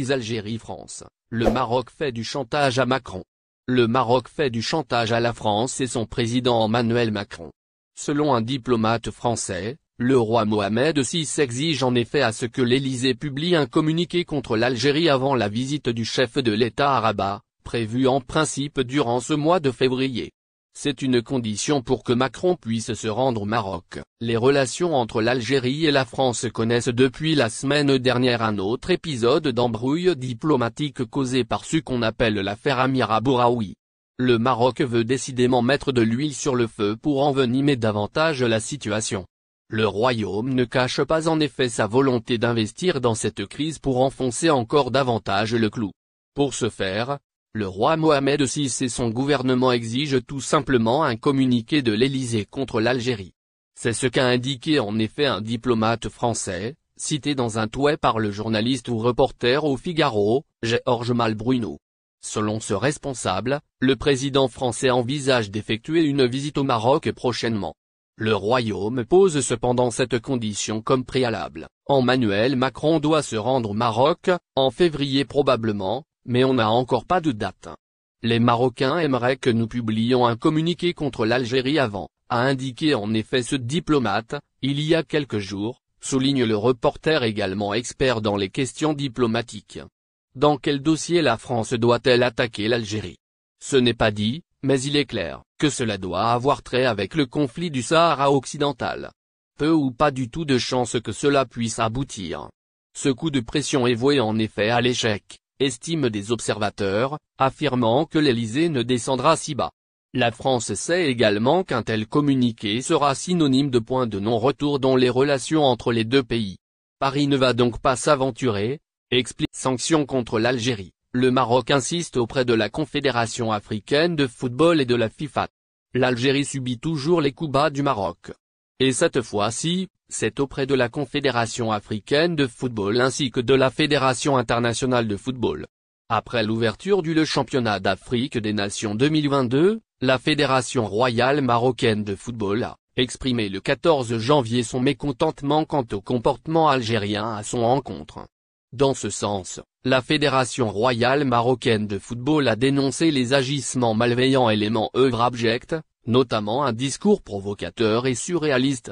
crise Algérie-France, le Maroc fait du chantage à Macron. Le Maroc fait du chantage à la France et son président Emmanuel Macron. Selon un diplomate français, le roi Mohamed VI exige en effet à ce que l'Élysée publie un communiqué contre l'Algérie avant la visite du chef de l'État à Rabat, prévue en principe durant ce mois de février. C'est une condition pour que Macron puisse se rendre au Maroc. Les relations entre l'Algérie et la France connaissent depuis la semaine dernière un autre épisode d'embrouille diplomatique causé par ce qu'on appelle l'affaire Amir Abouraoui. Le Maroc veut décidément mettre de l'huile sur le feu pour envenimer davantage la situation. Le Royaume ne cache pas en effet sa volonté d'investir dans cette crise pour enfoncer encore davantage le clou. Pour ce faire, le roi Mohamed VI et son gouvernement exigent tout simplement un communiqué de l'Élysée contre l'Algérie. C'est ce qu'a indiqué en effet un diplomate français, cité dans un tweet par le journaliste ou reporter au Figaro, Georges Malbruno. Selon ce responsable, le président français envisage d'effectuer une visite au Maroc prochainement. Le Royaume pose cependant cette condition comme préalable. Emmanuel Macron doit se rendre au Maroc, en février probablement, mais on n'a encore pas de date. Les Marocains aimeraient que nous publiions un communiqué contre l'Algérie avant, a indiqué en effet ce diplomate, il y a quelques jours, souligne le reporter également expert dans les questions diplomatiques. Dans quel dossier la France doit-elle attaquer l'Algérie? Ce n'est pas dit, mais il est clair que cela doit avoir trait avec le conflit du Sahara occidental. Peu ou pas du tout de chance que cela puisse aboutir. Ce coup de pression est voué en effet à l'échec, estiment des observateurs, affirmant que l'Élysée ne descendra si bas. La France sait également qu'un tel communiqué sera synonyme de point de non-retour dans les relations entre les deux pays. Paris ne va donc pas s'aventurer, explique. Sanctions contre l'Algérie. Le Maroc insiste auprès de la Confédération africaine de football et de la FIFA. L'Algérie subit toujours les coups bas du Maroc. Et cette fois-ci, c'est auprès de la Confédération africaine de football ainsi que de la Fédération internationale de football. Après l'ouverture du championnat d'Afrique des Nations 2022, la Fédération royale marocaine de football a exprimé le 14 janvier son mécontentement quant au comportement algérien à son encontre. Dans ce sens, la Fédération royale marocaine de football a dénoncé les agissements malveillants éléments œuvre abjecte, notamment un discours provocateur et surréaliste.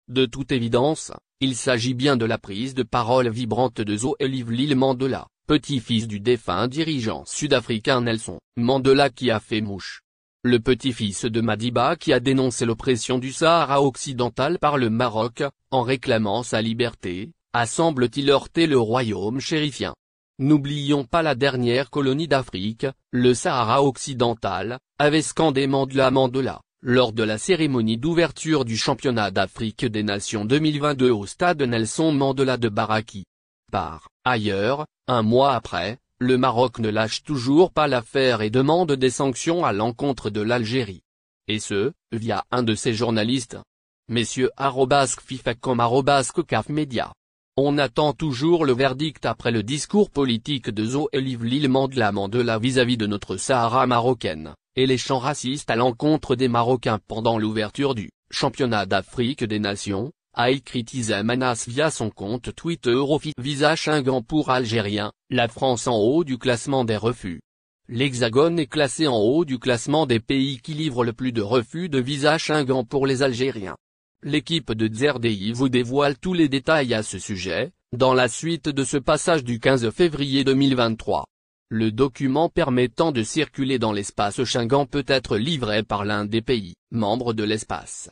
De toute évidence, il s'agit bien de la prise de parole vibrante de Zweli Mandela, petit-fils du défunt dirigeant sud-africain Nelson Mandela qui a fait mouche. Le petit-fils de Madiba qui a dénoncé l'oppression du Sahara occidental par le Maroc, en réclamant sa liberté, a semble-t-il heurté le royaume chérifien. N'oublions pas la dernière colonie d'Afrique, le Sahara occidental, avait scandé Mandela Mandela, lors de la cérémonie d'ouverture du championnat d'Afrique des Nations 2022 au stade Nelson Mandela de Baraki. Par ailleurs, un mois après, le Maroc ne lâche toujours pas l'affaire et demande des sanctions à l'encontre de l'Algérie. Et ce, via un de ses journalistes. Messieurs @FIFA comme @CAF Media. On attend toujours le verdict après le discours politique de Zweli Mandela vis-à-vis de notre Sahara marocaine, et les chants racistes à l'encontre des Marocains pendant l'ouverture du championnat d'Afrique des Nations, a écrit Izem Anas via son compte Twitter visage ingant pour Algériens, la France en haut du classement des refus. L'Hexagone est classé en haut du classement des pays qui livrent le plus de refus de visa Schengen pour les Algériens. L'équipe de ZRDI vous dévoile tous les détails à ce sujet, dans la suite de ce passage du 15 février 2023. Le document permettant de circuler dans l'espace Schengen peut être livré par l'un des pays membres de l'espace,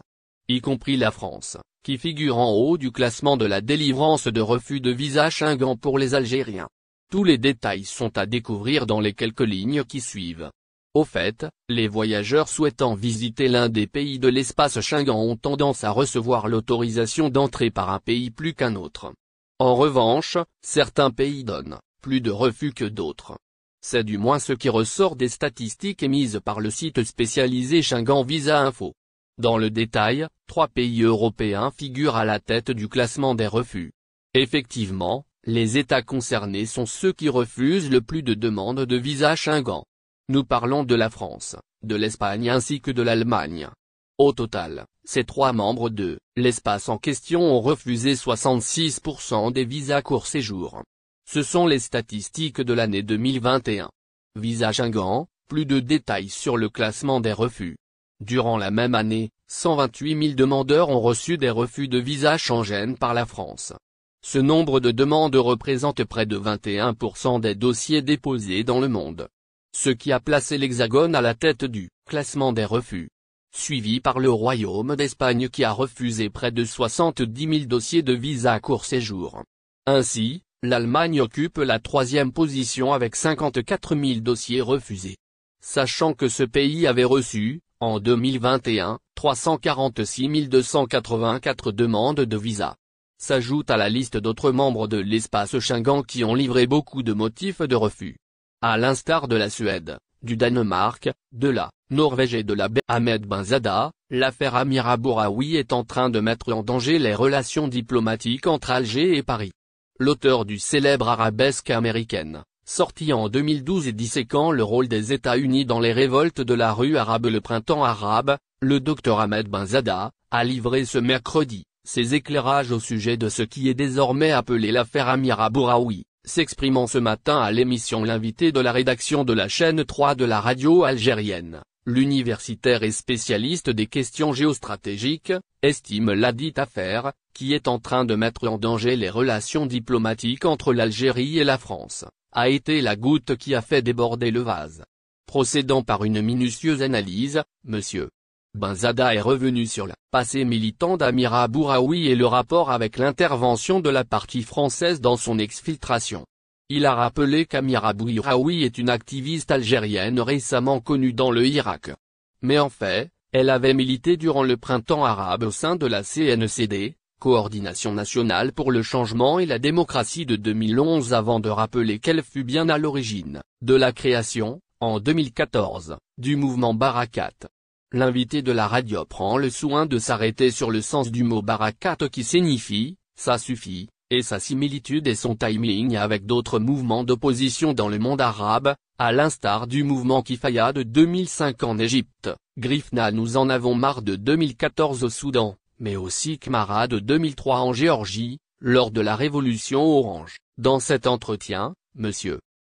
y compris la France, qui figure en haut du classement de la délivrance de refus de visa Schengen pour les Algériens. Tous les détails sont à découvrir dans les quelques lignes qui suivent. Au fait, les voyageurs souhaitant visiter l'un des pays de l'espace Schengen ont tendance à recevoir l'autorisation d'entrer par un pays plus qu'un autre. En revanche, certains pays donnent plus de refus que d'autres. C'est du moins ce qui ressort des statistiques émises par le site spécialisé Schengen Visa Info. Dans le détail, 3 pays européens figurent à la tête du classement des refus. Effectivement, les États concernés sont ceux qui refusent le plus de demandes de visa Schengen. Nous parlons de la France, de l'Espagne ainsi que de l'Allemagne. Au total, ces 3 membres de l'espace en question ont refusé 66% des visas court séjour. Ce sont les statistiques de l'année 2021. Visa Schengen, plus de détails sur le classement des refus. Durant la même année, 128 000 demandeurs ont reçu des refus de visa Schengen par la France. Ce nombre de demandes représente près de 21% des dossiers déposés dans le monde. Ce qui a placé l'Hexagone à la tête du classement des refus. Suivi par le Royaume d'Espagne qui a refusé près de 70 000 dossiers de visa à court séjour. Ainsi, l'Allemagne occupe la 3e position avec 54 000 dossiers refusés. Sachant que ce pays avait reçu, en 2021, 346 284 demandes de visa. S'ajoute à la liste d'autres membres de l'espace Schengen qui ont livré beaucoup de motifs de refus. À l'instar de la Suède, du Danemark, de la Norvège et de la Ahmed Benzada, l'affaire Amira Bouraoui est en train de mettre en danger les relations diplomatiques entre Alger et Paris. L'auteur du célèbre arabesque américaine, sorti en 2012 et disséquant le rôle des États-Unis dans les révoltes de la rue arabe le printemps arabe, le Dr Ahmed Benzada, a livré ce mercredi ses éclairages au sujet de ce qui est désormais appelé l'affaire Amira Bouraoui, s'exprimant ce matin à l'émission L'invité de la rédaction de la chaîne 3 de la radio algérienne. L'universitaire et spécialiste des questions géostratégiques, estime ladite affaire, qui est en train de mettre en danger les relations diplomatiques entre l'Algérie et la France, a été la goutte qui a fait déborder le vase. Procédant par une minutieuse analyse, M. Benzada est revenu sur le passé militant d'Amira Bouraoui et le rapport avec l'intervention de la partie française dans son exfiltration. Il a rappelé qu'Amira Bouraoui est une activiste algérienne récemment connue dans le Irak. Mais en fait, elle avait milité durant le printemps arabe au sein de la CNCD, Coordination nationale pour le changement et la démocratie de 2011 avant de rappeler qu'elle fut bien à l'origine de la création, en 2014, du mouvement Barakat. L'invité de la radio prend le soin de s'arrêter sur le sens du mot Barakat qui signifie « ça suffit », et sa similitude et son timing avec d'autres mouvements d'opposition dans le monde arabe, à l'instar du mouvement Kifaya de 2005 en Égypte, Grifna nous en avons marre de 2014 au Soudan, mais aussi Khmara de 2003 en Géorgie, lors de la révolution orange. Dans cet entretien, M.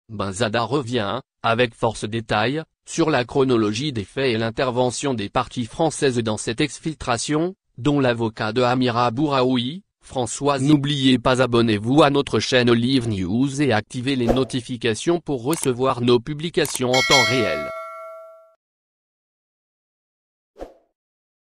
Benzada revient, avec force détail, sur la chronologie des faits et l'intervention des parties françaises dans cette exfiltration, dont l'avocat de Amira Bouraoui, Françoise. N'oubliez pas abonnez-vous à notre chaîne Olive News et activez les notifications pour recevoir nos publications en temps réel.